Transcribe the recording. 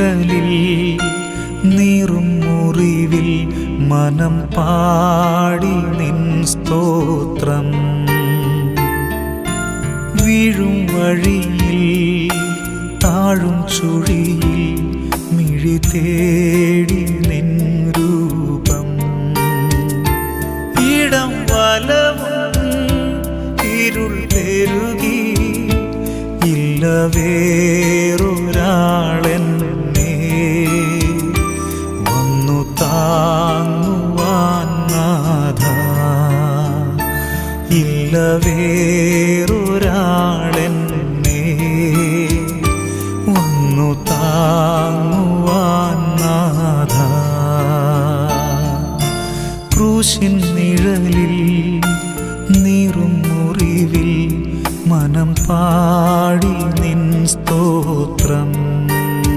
നിഴലിൽ നീറും മുറിവിൽ മനം പാടി നിൻ സ്തോത്രം. വീഴും വഴിയിൽ താഴും ചുഴിയിൽ മിഴി തേടി നിൻ രൂപം. ഇടം വലവും ഇരുൾ പെരുകി ഇല്ല വേറൊരാളെൻ